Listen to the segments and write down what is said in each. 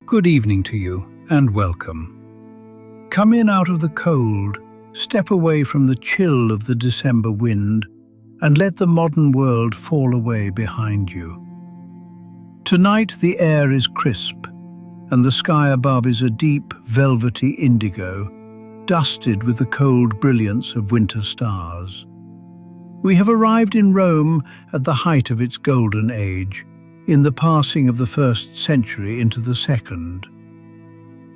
Good evening to you, and welcome. Come in out of the cold, step away from the chill of the December wind, and let the modern world fall away behind you. Tonight the air is crisp, and the sky above is a deep, velvety indigo, dusted with the cold brilliance of winter stars. We have arrived in Rome at the height of its golden age, in the passing of the 1st century into the 2nd.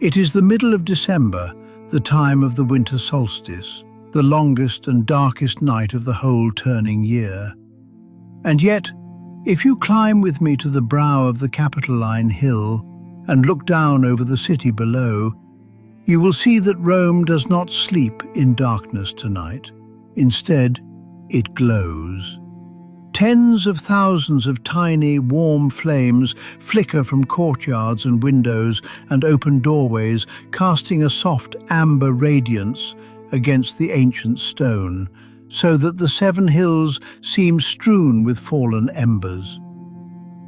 It is the middle of December, the time of the winter solstice, the longest and darkest night of the whole turning year. And yet, if you climb with me to the brow of the Capitoline Hill and look down over the city below, you will see that Rome does not sleep in darkness tonight. Instead, it glows. Tens of thousands of tiny, warm flames flicker from courtyards and windows and open doorways, casting a soft amber radiance against the ancient stone, so that the 7 hills seem strewn with fallen embers.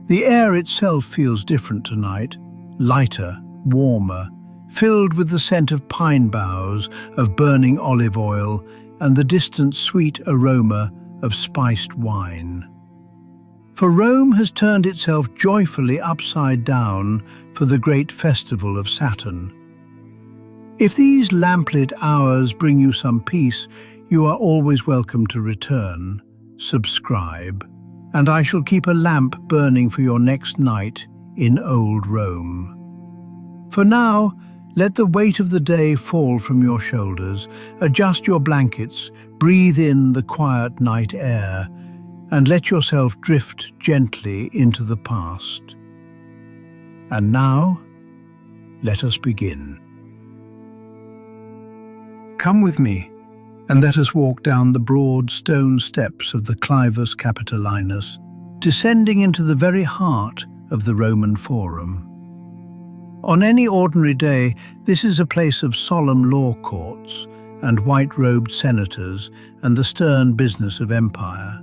The air itself feels different tonight, lighter, warmer, filled with the scent of pine boughs, of burning olive oil, and the distant sweet aroma of spiced wine. For Rome has turned itself joyfully upside down for the great festival of Saturn. If these lamplit hours bring you some peace, you are always welcome to return, subscribe, and I shall keep a lamp burning for your next night in old Rome. For now, let the weight of the day fall from your shoulders, adjust your blankets, breathe in the quiet night air, and let yourself drift gently into the past. And now, let us begin. Come with me, and let us walk down the broad stone steps of the Clivus Capitolinus, descending into the very heart of the Roman Forum. On any ordinary day, this is a place of solemn law courts and white-robed senators and the stern business of empire.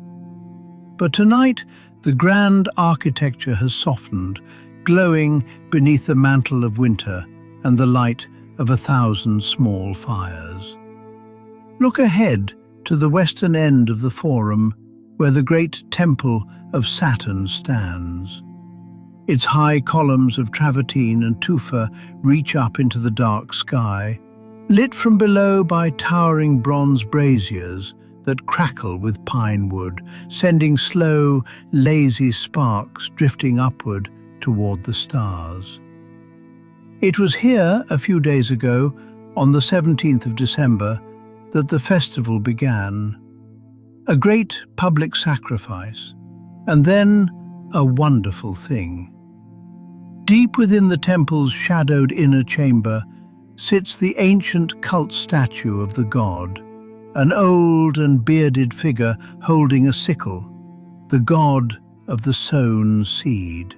But tonight, the grand architecture has softened, glowing beneath the mantle of winter and the light of 1,000 small fires. Look ahead to the western end of the Forum, where the great Temple of Saturn stands. Its high columns of travertine and tufa reach up into the dark sky, lit from below by towering bronze braziers that crackle with pine wood, sending slow, lazy sparks drifting upward toward the stars. It was here, a few days ago, on the 17th of December, that the festival began. A great public sacrifice, and then a wonderful thing. Deep within the temple's shadowed inner chamber sits the ancient cult statue of the god, an old and bearded figure holding a sickle, the god of the sown seed.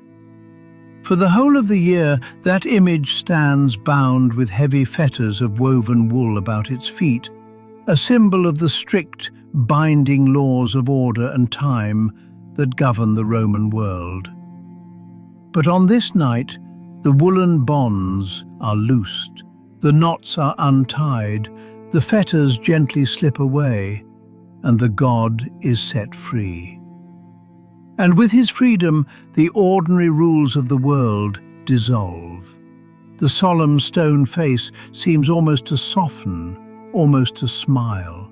For the whole of the year, that image stands bound with heavy fetters of woven wool about its feet, a symbol of the strict, binding laws of order and time that govern the Roman world. But on this night, the woolen bonds are loosed, the knots are untied, the fetters gently slip away, and the god is set free. And with his freedom, the ordinary rules of the world dissolve. The solemn stone face seems almost to soften, almost to smile.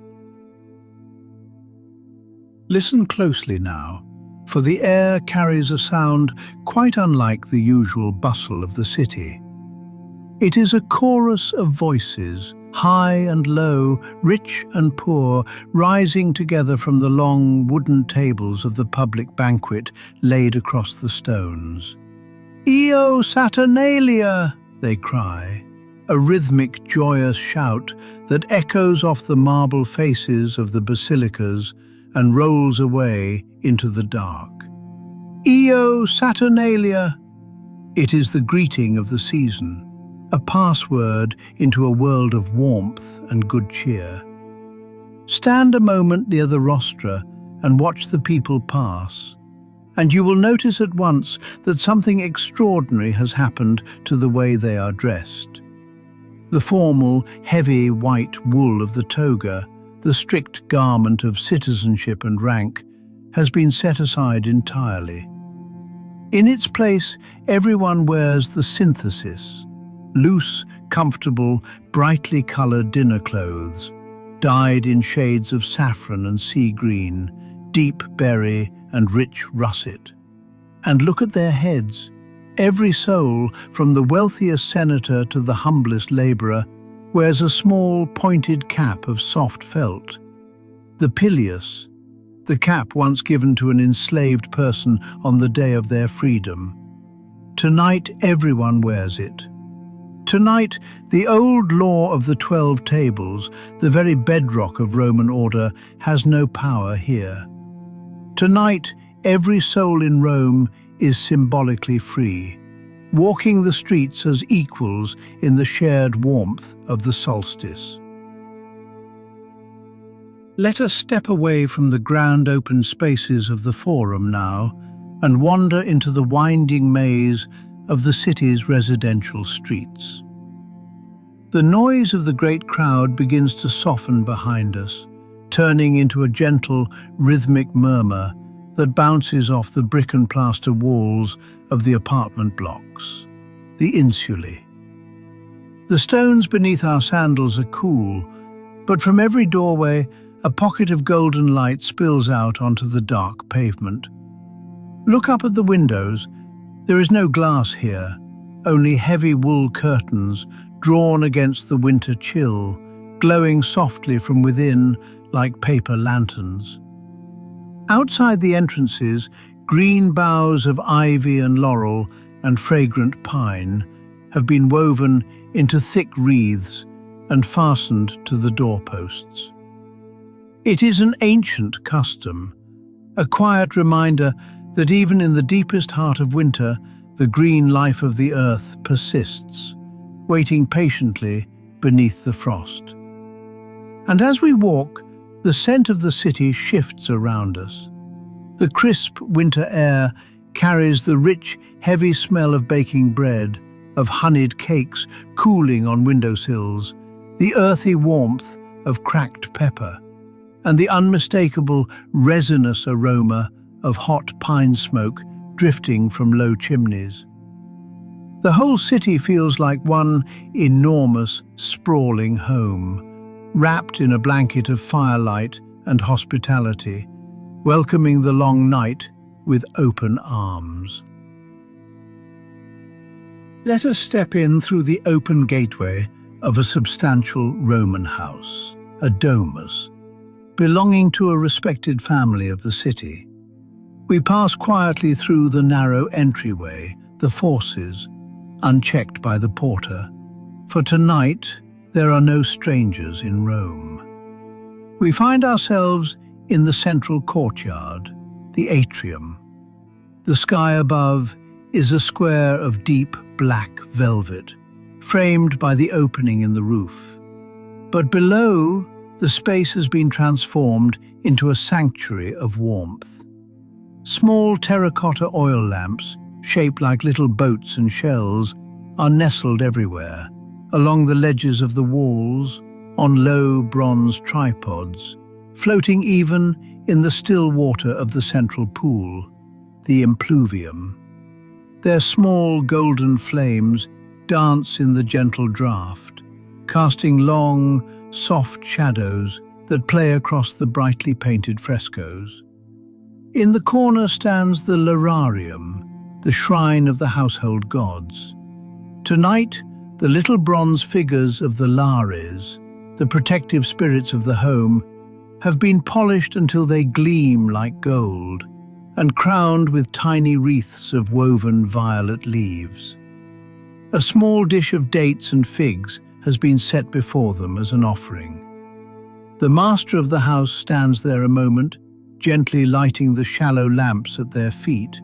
Listen closely now, for the air carries a sound quite unlike the usual bustle of the city. It is a chorus of voices, high and low, rich and poor, rising together from the long wooden tables of the public banquet laid across the stones. "Io Saturnalia!" they cry, a rhythmic, joyous shout that echoes off the marble faces of the basilicas and rolls away into the dark. "Io Saturnalia!" It is the greeting of the season, a password into a world of warmth and good cheer. Stand a moment near the rostra and watch the people pass, and you will notice at once that something extraordinary has happened to the way they are dressed. The formal, heavy white wool of the toga, the strict garment of citizenship and rank, has been set aside entirely. In its place, everyone wears the synthesis, loose, comfortable, brightly coloured dinner clothes, dyed in shades of saffron and sea green, deep berry and rich russet. And look at their heads. Every soul, from the wealthiest senator to the humblest labourer, wears a small, pointed cap of soft felt. The pileus, the cap once given to an enslaved person on the day of their freedom. Tonight, everyone wears it. Tonight, the old law of the 12 tables, the very bedrock of Roman order, has no power here. Tonight, every soul in Rome is symbolically free, walking the streets as equals in the shared warmth of the solstice. Let us step away from the grand open spaces of the Forum now and wander into the winding maze of the city's residential streets. The noise of the great crowd begins to soften behind us, turning into a gentle, rhythmic murmur that bounces off the brick and plaster walls of the apartment blocks, the insulae. The stones beneath our sandals are cool, but from every doorway, a pocket of golden light spills out onto the dark pavement. Look up at the windows. There is no glass here, only heavy wool curtains drawn against the winter chill, glowing softly from within like paper lanterns. Outside the entrances, green boughs of ivy and laurel and fragrant pine have been woven into thick wreaths and fastened to the doorposts. It is an ancient custom, a quiet reminder that even in the deepest heart of winter, the green life of the earth persists, waiting patiently beneath the frost. And as we walk, the scent of the city shifts around us. The crisp winter air carries the rich, heavy smell of baking bread, of honeyed cakes cooling on windowsills, the earthy warmth of cracked pepper, and the unmistakable resinous aroma of hot pine smoke drifting from low chimneys. The whole city feels like one enormous, sprawling home, wrapped in a blanket of firelight and hospitality, welcoming the long night with open arms. Let us step in through the open gateway of a substantial Roman house, a domus, belonging to a respected family of the city. We pass quietly through the narrow entryway, the forces, unchecked by the porter, for tonight there are no strangers in Rome. We find ourselves in the central courtyard, the atrium. The sky above is a square of deep black velvet, framed by the opening in the roof. But below, the space has been transformed into a sanctuary of warmth. Small terracotta oil lamps, shaped like little boats and shells, are nestled everywhere, along the ledges of the walls, on low bronze tripods, floating even in the still water of the central pool, the impluvium. Their small golden flames dance in the gentle draught, casting long, soft shadows that play across the brightly painted frescoes. In the corner stands the lararium, the shrine of the household gods. Tonight, the little bronze figures of the Lares, the protective spirits of the home, have been polished until they gleam like gold and crowned with tiny wreaths of woven violet leaves. A small dish of dates and figs has been set before them as an offering. The master of the house stands there a moment, gently lighting the shallow lamps at their feet,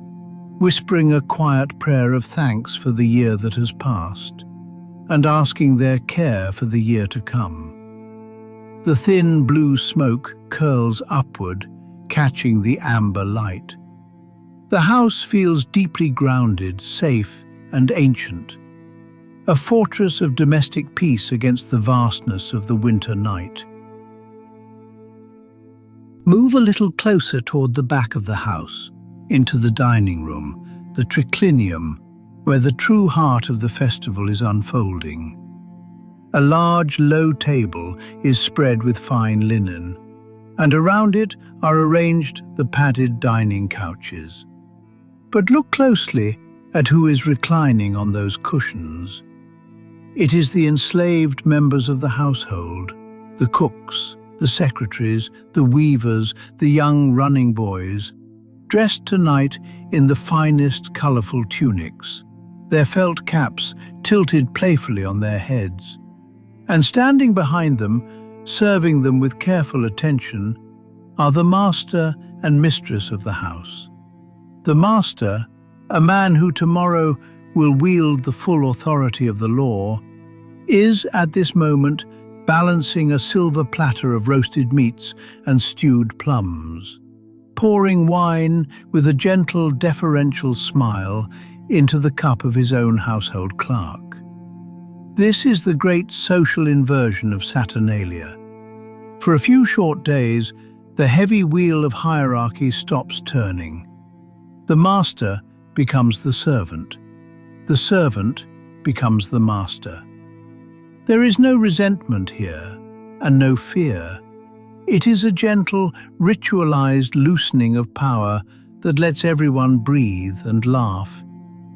whispering a quiet prayer of thanks for the year that has passed, and asking their care for the year to come. The thin blue smoke curls upward, catching the amber light. The house feels deeply grounded, safe, and ancient, a fortress of domestic peace against the vastness of the winter night. Move a little closer toward the back of the house, into the dining room, the triclinium, where the true heart of the festival is unfolding. A large, low table is spread with fine linen, and around it are arranged the padded dining couches. But look closely at who is reclining on those cushions. It is the enslaved members of the household, the cooks, the secretaries, the weavers, the young running boys, dressed tonight in the finest colourful tunics, their felt caps tilted playfully on their heads. And standing behind them, serving them with careful attention, are the master and mistress of the house. The master, a man who tomorrow will wield the full authority of the law, is at this moment balancing a silver platter of roasted meats and stewed plums, pouring wine with a gentle, deferential smile into the cup of his own household clerk. This is the great social inversion of Saturnalia. For a few short days, the heavy wheel of hierarchy stops turning. The master becomes the servant becomes the master. There is no resentment here, and no fear. It is a gentle, ritualized loosening of power that lets everyone breathe and laugh,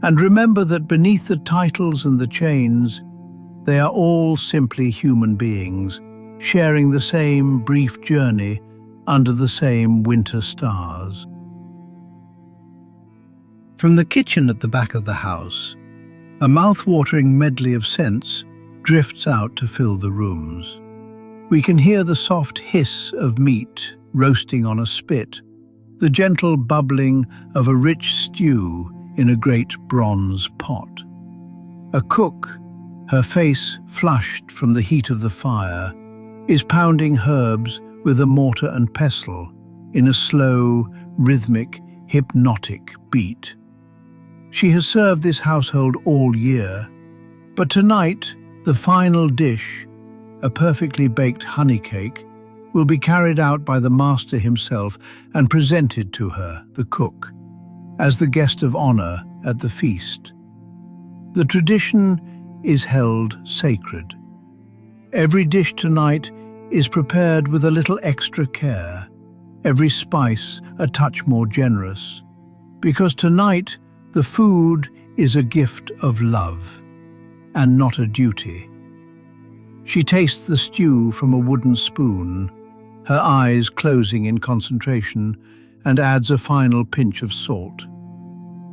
and remember that beneath the titles and the chains, they are all simply human beings, sharing the same brief journey under the same winter stars. From the kitchen at the back of the house, a mouth-watering medley of scents drifts out to fill the rooms. We can hear the soft hiss of meat roasting on a spit, the gentle bubbling of a rich stew in a great bronze pot. A cook, her face flushed from the heat of the fire, is pounding herbs with a mortar and pestle in a slow, rhythmic, hypnotic beat. She has served this household all year, but tonight, the final dish, a perfectly baked honey cake, will be carried out by the master himself and presented to her, the cook, as the guest of honor at the feast. The tradition is held sacred. Every dish tonight is prepared with a little extra care, every spice a touch more generous, because tonight the food is a gift of love and not a duty. She tastes the stew from a wooden spoon, her eyes closing in concentration, and adds a final pinch of salt.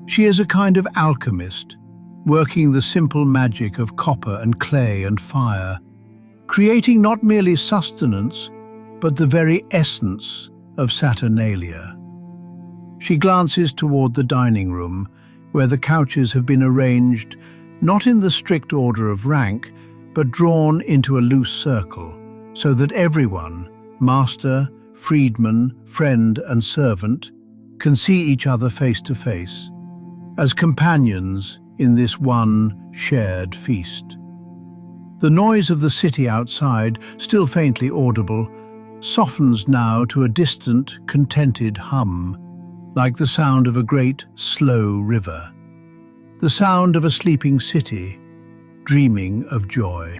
She is a kind of alchemist, working the simple magic of copper and clay and fire, creating not merely sustenance, but the very essence of Saturnalia. She glances toward the dining room, where the couches have been arranged not in the strict order of rank, but drawn into a loose circle, so that everyone, master, freedman, friend, and servant, can see each other face to face, as companions in this one shared feast. The noise of the city outside, still faintly audible, softens now to a distant, contented hum, like the sound of a great, slow river. The sound of a sleeping city, dreaming of joy.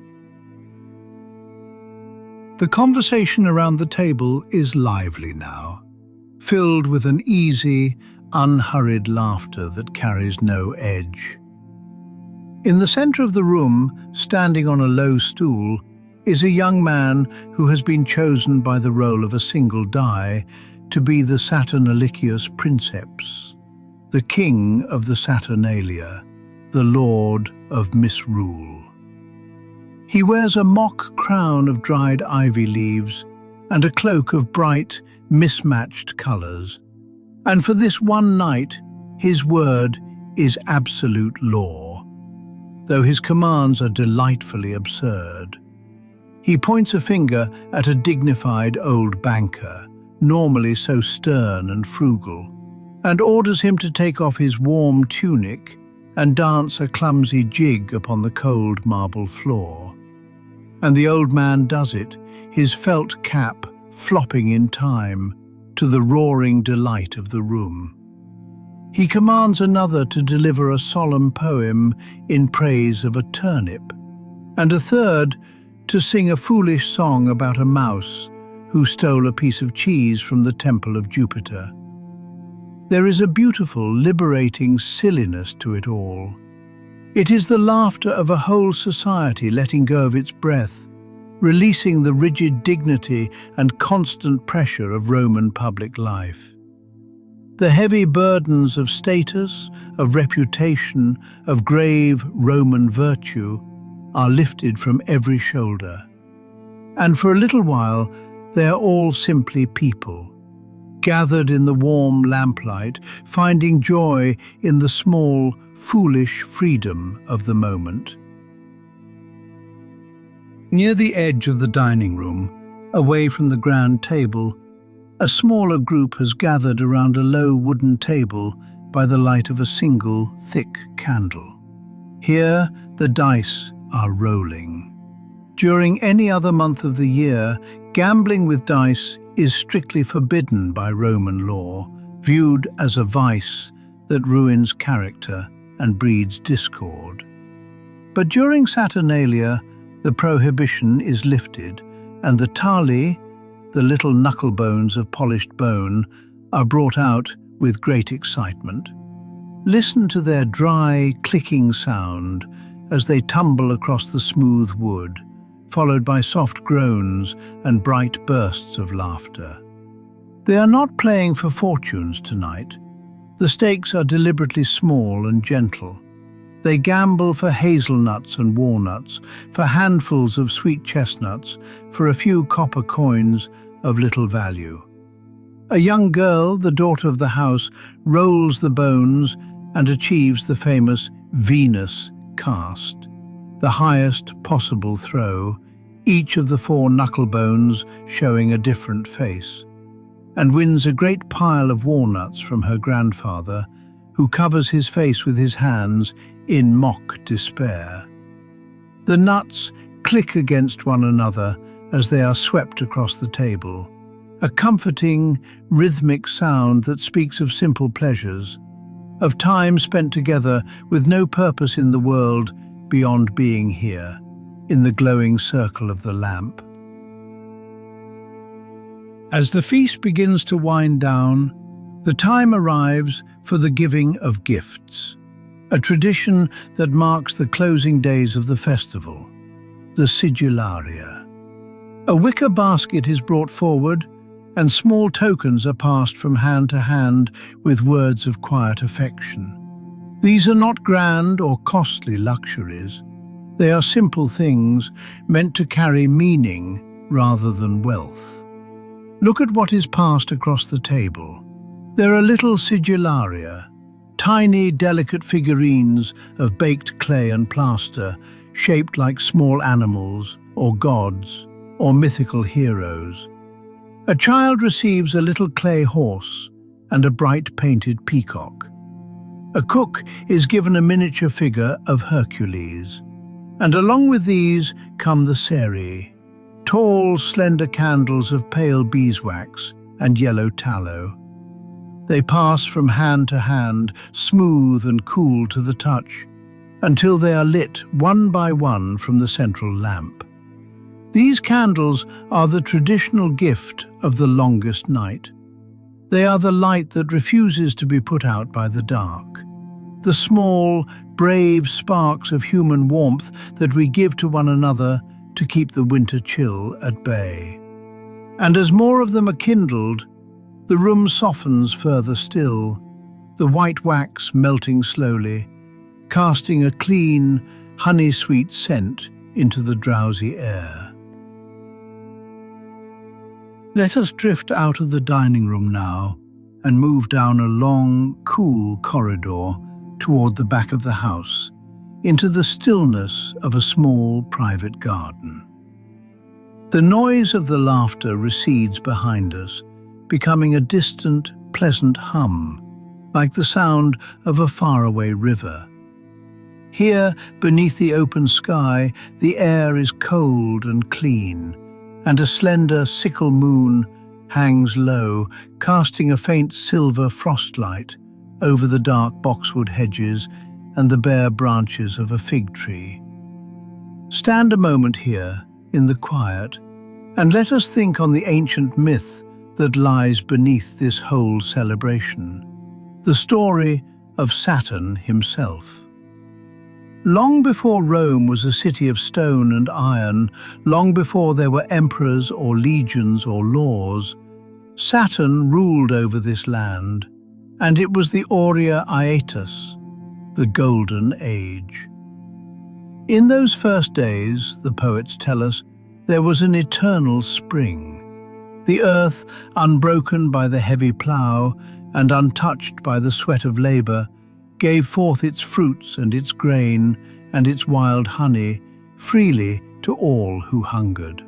The conversation around the table is lively now, filled with an easy, unhurried laughter that carries no edge. In the center of the room, standing on a low stool, is a young man who has been chosen by the role of a single die to be the Saturnalicious princeps, the king of the Saturnalia, the lord of misrule. He wears a mock crown of dried ivy leaves and a cloak of bright, mismatched colors. And for this one night, his word is absolute law, though his commands are delightfully absurd. He points a finger at a dignified old banker, normally so stern and frugal, and orders him to take off his warm tunic and dance a clumsy jig upon the cold marble floor. And the old man does it, his felt cap flopping in time to the roaring delight of the room. He commands another to deliver a solemn poem in praise of a turnip, and a third to sing a foolish song about a mouse who stole a piece of cheese from the Temple of Jupiter. There is a beautiful, liberating silliness to it all. It is the laughter of a whole society letting go of its breath, releasing the rigid dignity and constant pressure of Roman public life. The heavy burdens of status, of reputation, of grave Roman virtue are lifted from every shoulder. And for a little while, they are all simply people, gathered in the warm lamplight, finding joy in the small, foolish freedom of the moment. Near the edge of the dining room, away from the grand table, a smaller group has gathered around a low wooden table by the light of a single, thick candle. Here, the dice are rolling. During any other month of the year, gambling with dice is strictly forbidden by Roman law, viewed as a vice that ruins character and breeds discord. But during Saturnalia, the prohibition is lifted, and the tali, the little knuckle bones of polished bone, are brought out with great excitement. Listen to their dry, clicking sound as they tumble across the smooth wood, followed by soft groans and bright bursts of laughter. They are not playing for fortunes tonight. The stakes are deliberately small and gentle. They gamble for hazelnuts and walnuts, for handfuls of sweet chestnuts, for a few copper coins of little value. A young girl, the daughter of the house, rolls the bones and achieves the famous Venus cast, the highest possible throw, each of the 4 knuckle bones showing a different face, and wins a great pile of walnuts from her grandfather, who covers his face with his hands in mock despair. The nuts click against one another as they are swept across the table, a comforting, rhythmic sound that speaks of simple pleasures, of time spent together with no purpose in the world beyond being here, in the glowing circle of the lamp. As the feast begins to wind down, the time arrives for the giving of gifts, a tradition that marks the closing days of the festival, the Sigillaria. A wicker basket is brought forward, and small tokens are passed from hand to hand with words of quiet affection. These are not grand or costly luxuries. They are simple things meant to carry meaning rather than wealth. Look at what is passed across the table. There are little sigillaria, tiny, delicate figurines of baked clay and plaster, shaped like small animals or gods or mythical heroes. A child receives a little clay horse and a bright painted peacock. A cook is given a miniature figure of Hercules. And along with these come the seri, tall, slender candles of pale beeswax and yellow tallow. They pass from hand to hand, smooth and cool to the touch, until they are lit one by one from the central lamp. These candles are the traditional gift of the longest night. They are the light that refuses to be put out by the dark, the small, brave sparks of human warmth that we give to one another to keep the winter chill at bay. And as more of them are kindled, the room softens further still, the white wax melting slowly, casting a clean, honey-sweet scent into the drowsy air. Let us drift out of the dining room now and move down a long, cool corridor toward the back of the house, into the stillness of a small private garden. The noise of the laughter recedes behind us, becoming a distant, pleasant hum, like the sound of a faraway river. Here, beneath the open sky, the air is cold and clean, and a slender sickle moon hangs low, casting a faint silver frostlight over the dark boxwood hedges and the bare branches of a fig tree. Stand a moment here, in the quiet, and let us think on the ancient myth that lies beneath this whole celebration, the story of Saturn himself. Long before Rome was a city of stone and iron, long before there were emperors or legions or laws, Saturn ruled over this land, and it was the Aurea Aetas, the Golden Age. In those first days, the poets tell us, there was an eternal spring. The earth, unbroken by the heavy plough and untouched by the sweat of labour, gave forth its fruits and its grain and its wild honey freely to all who hungered.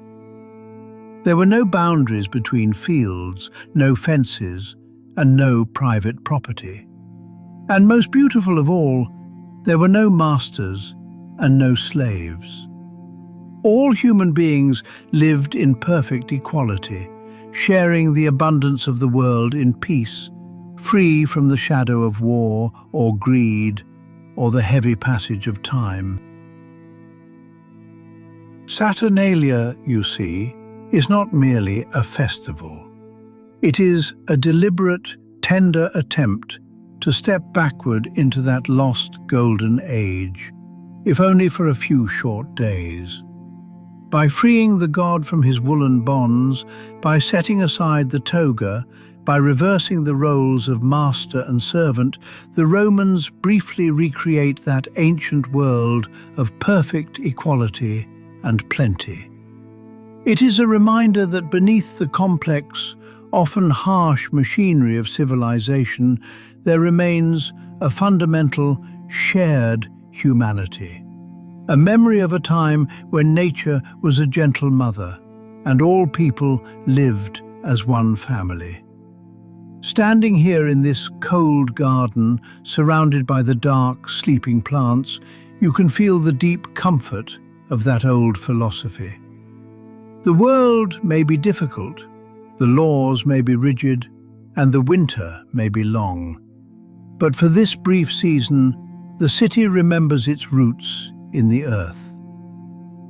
There were no boundaries between fields, no fences, and no private property. And most beautiful of all, there were no masters and no slaves. All human beings lived in perfect equality, sharing the abundance of the world in peace, free from the shadow of war or greed or the heavy passage of time. Saturnalia, you see, is not merely a festival. It is a deliberate, tender attempt to step backward into that lost golden age, if only for a few short days. By freeing the god from his woolen bonds, by setting aside the toga, by reversing the roles of master and servant, the Romans briefly recreate that ancient world of perfect equality and plenty. It is a reminder that beneath the complex, often harsh machinery of civilization, there remains a fundamental, shared humanity. A memory of a time when nature was a gentle mother, and all people lived as one family. Standing here in this cold garden, surrounded by the dark, sleeping plants, you can feel the deep comfort of that old philosophy. The world may be difficult, the laws may be rigid, and the winter may be long. But for this brief season, the city remembers its roots in the earth.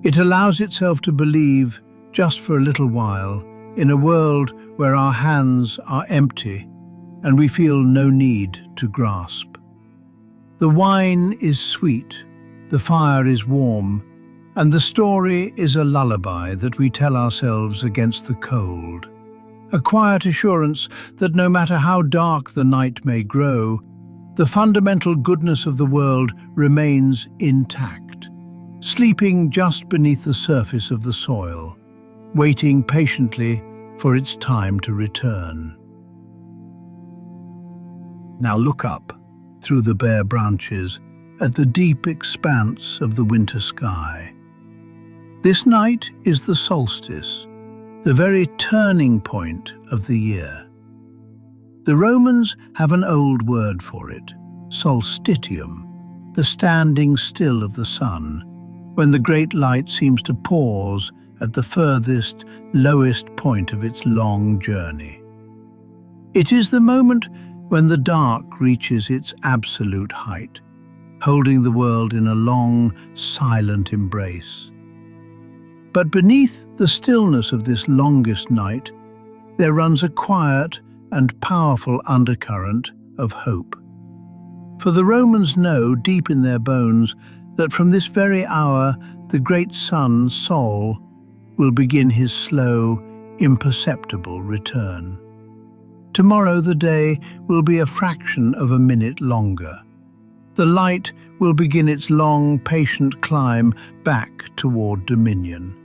It allows itself to believe, just for a little while, in a world where our hands are empty and we feel no need to grasp. The wine is sweet, the fire is warm, and the story is a lullaby that we tell ourselves against the cold. A quiet assurance that no matter how dark the night may grow, the fundamental goodness of the world remains intact, sleeping just beneath the surface of the soil, waiting patiently for its time to return. Now look up, through the bare branches, at the deep expanse of the winter sky. This night is the solstice, the very turning point of the year. The Romans have an old word for it, solstitium, the standing still of the sun, when the great light seems to pause at the furthest, lowest point of its long journey. It is the moment when the dark reaches its absolute height, holding the world in a long, silent embrace. But beneath the stillness of this longest night, there runs a quiet and powerful undercurrent of hope. For the Romans know deep in their bones that from this very hour the great sun, Sol, will begin his slow, imperceptible return. Tomorrow the day will be a fraction of a minute longer. The light will begin its long, patient climb back toward dominion.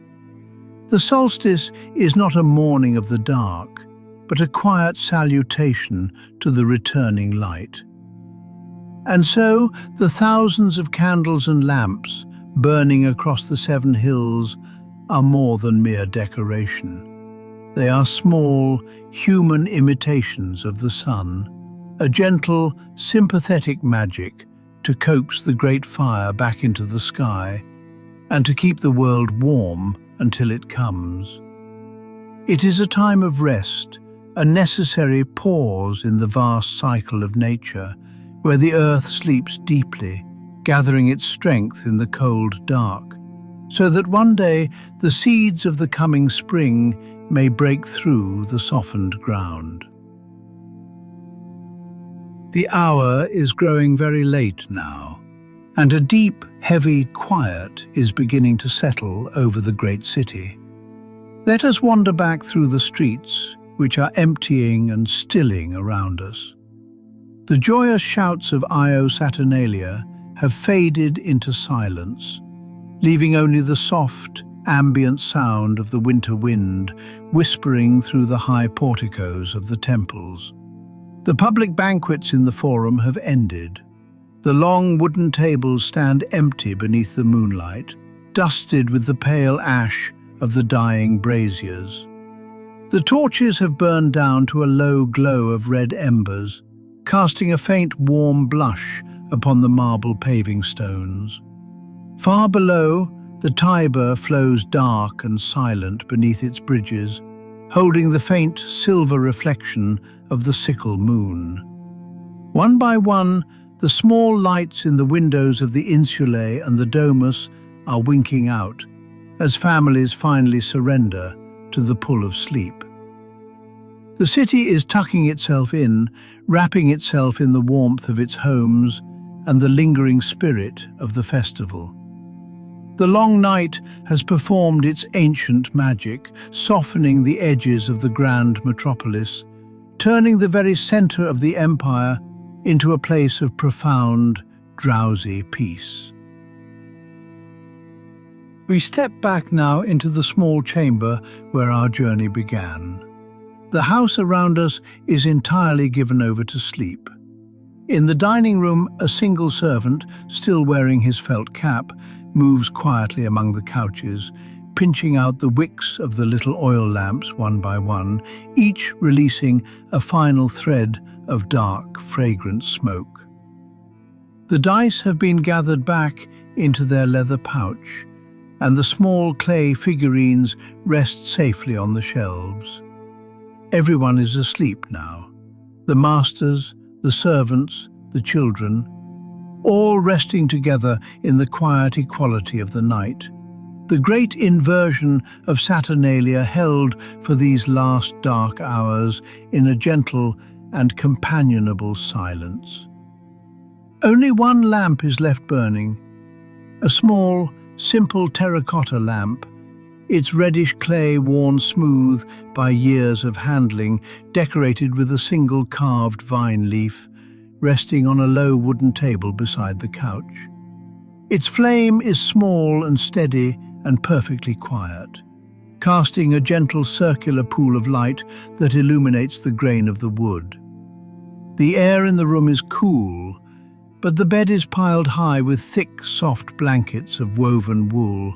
The solstice is not a mourning of the dark, but a quiet salutation to the returning light. And so the thousands of candles and lamps burning across the 7 hills are more than mere decoration. They are small, human imitations of the sun, a gentle, sympathetic magic to coax the great fire back into the sky and to keep the world warm until it comes. It is a time of rest, a necessary pause in the vast cycle of nature, where the earth sleeps deeply, gathering its strength in the cold dark, so that one day the seeds of the coming spring may break through the softened ground. The hour is growing very late now, and a deep, heavy quiet is beginning to settle over the great city. Let us wander back through the streets, which are emptying and stilling around us. The joyous shouts of Saturnalia have faded into silence, leaving only the soft, ambient sound of the winter wind whispering through the high porticos of the temples. The public banquets in the forum have ended. The long wooden tables stand empty beneath the moonlight, dusted with the pale ash of the dying braziers. The torches have burned down to a low glow of red embers, casting a faint warm blush upon the marble paving stones. Far below, the Tiber flows dark and silent beneath its bridges, holding the faint silver reflection of the sickle moon. One by one, the small lights in the windows of the insulae and the domus are winking out, as families finally surrender to the pull of sleep. The city is tucking itself in, wrapping itself in the warmth of its homes and the lingering spirit of the festival. The long night has performed its ancient magic, softening the edges of the grand metropolis, turning the very center of the empire into a place of profound, drowsy peace. We step back now into the small chamber where our journey began. The house around us is entirely given over to sleep. In the dining room, a single servant, still wearing his felt cap, moves quietly among the couches, pinching out the wicks of the little oil lamps one by one, each releasing a final thread of dark, fragrant smoke. The dice have been gathered back into their leather pouch, and the small clay figurines rest safely on the shelves. Everyone is asleep now. The masters, the servants, the children, all resting together in the quiet equality of the night. The great inversion of Saturnalia held for these last dark hours in a gentle and companionable silence. Only one lamp is left burning, a small, simple terracotta lamp, its reddish clay worn smooth by years of handling, decorated with a single carved vine leaf, resting on a low wooden table beside the couch. Its flame is small and steady and perfectly quiet, casting a gentle circular pool of light that illuminates the grain of the wood. The air in the room is cool, but the bed is piled high with thick, soft blankets of woven wool,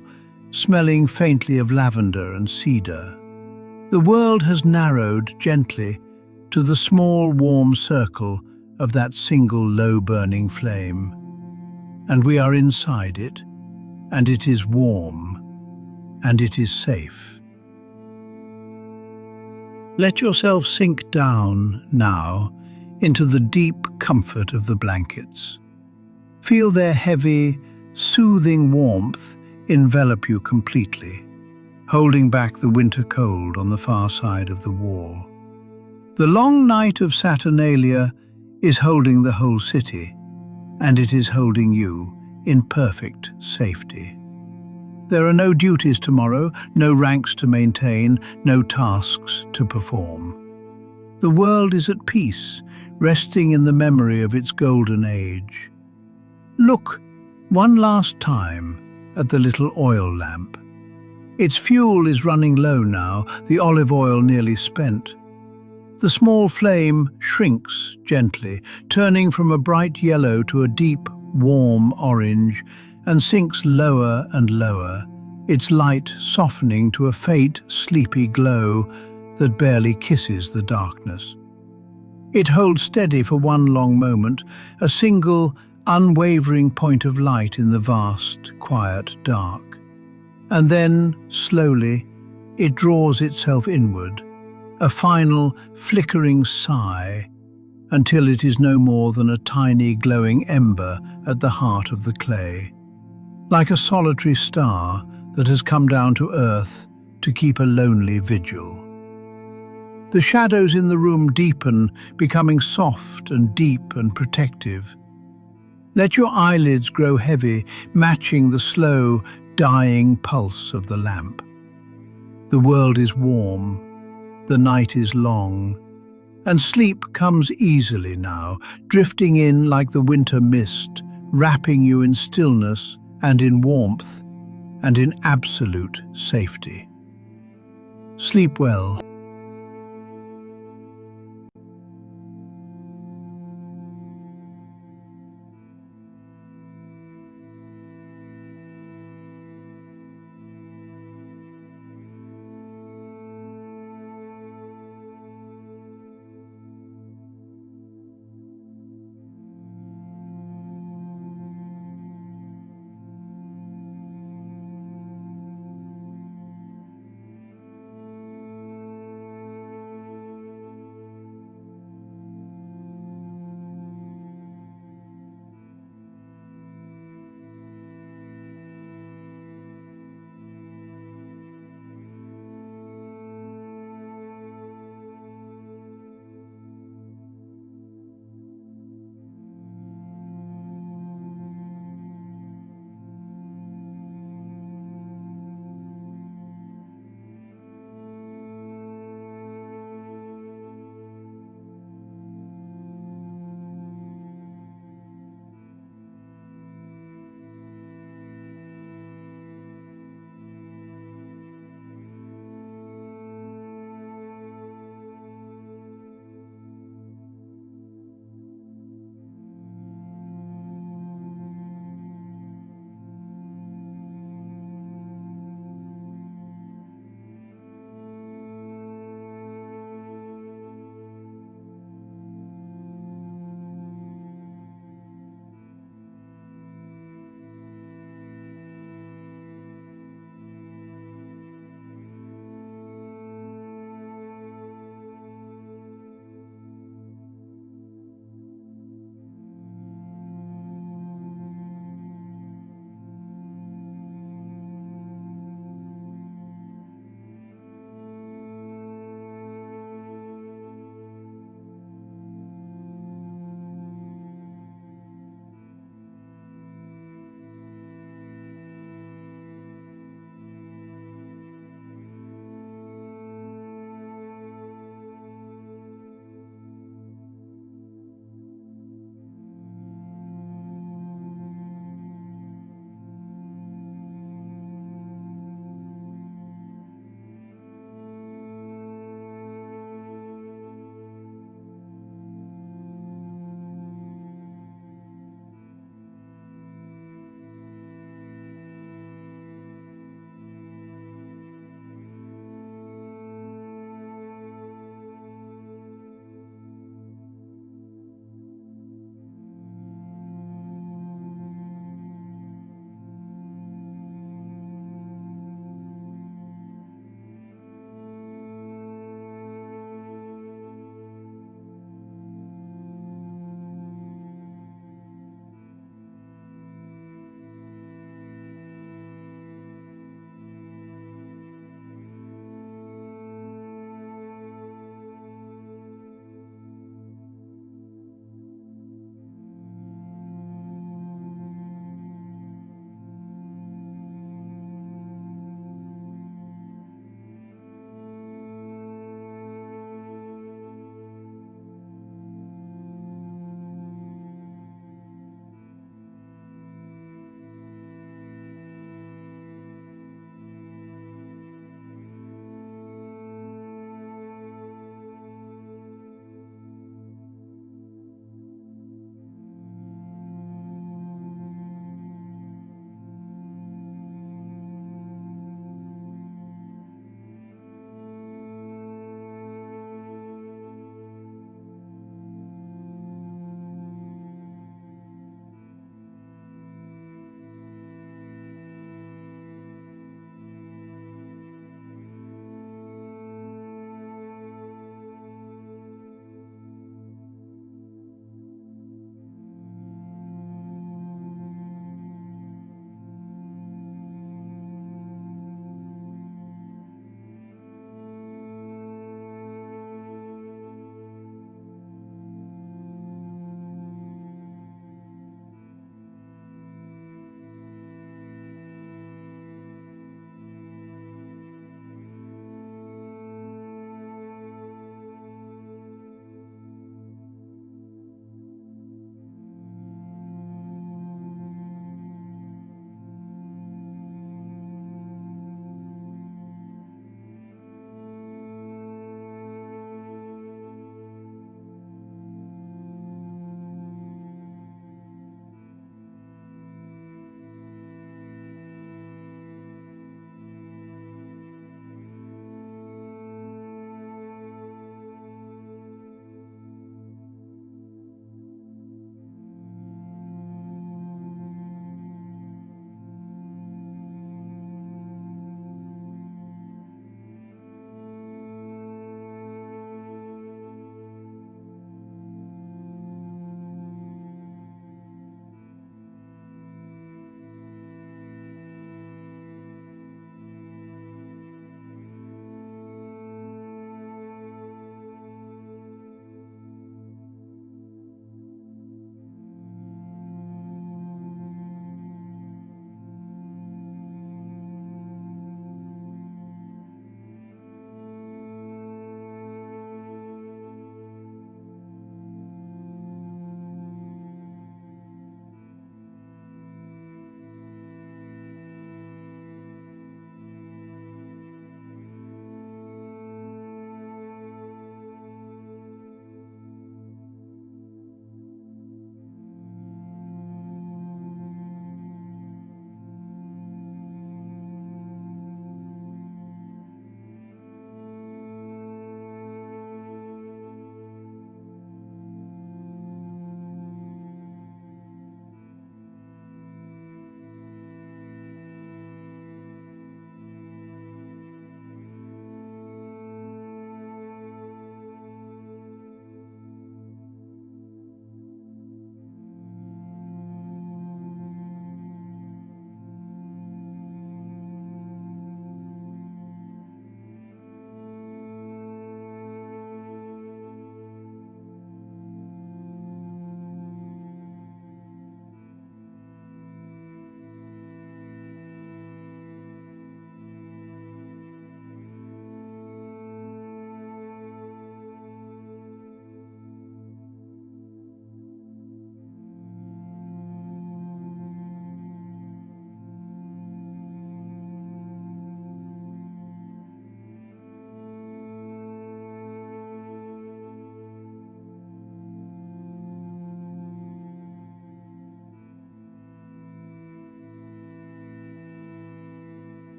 smelling faintly of lavender and cedar. The world has narrowed gently to the small, warm circle of that single low-burning flame, and we are inside it, and it is warm, and it is safe. Let yourself sink down now into the deep comfort of the blankets. Feel their heavy, soothing warmth envelop you completely, holding back the winter cold on the far side of the wall. The long night of Saturnalia is holding the whole city, and it is holding you in perfect safety. There are no duties tomorrow, no ranks to maintain, no tasks to perform. The world is at peace, resting in the memory of its golden age. Look one last time at the little oil lamp. Its fuel is running low now, the olive oil nearly spent. The small flame shrinks gently, turning from a bright yellow to a deep, warm orange, and sinks lower and lower, its light softening to a faint, sleepy glow that barely kisses the darkness. It holds steady for one long moment, a single, unwavering point of light in the vast, quiet dark. And then, slowly, it draws itself inward, a final, flickering sigh, until it is no more than a tiny glowing ember at the heart of the clay, like a solitary star that has come down to earth to keep a lonely vigil. The shadows in the room deepen, becoming soft and deep and protective. Let your eyelids grow heavy, matching the slow, dying pulse of the lamp. The world is warm, the night is long, and sleep comes easily now, drifting in like the winter mist, wrapping you in stillness and in warmth and in absolute safety. Sleep well.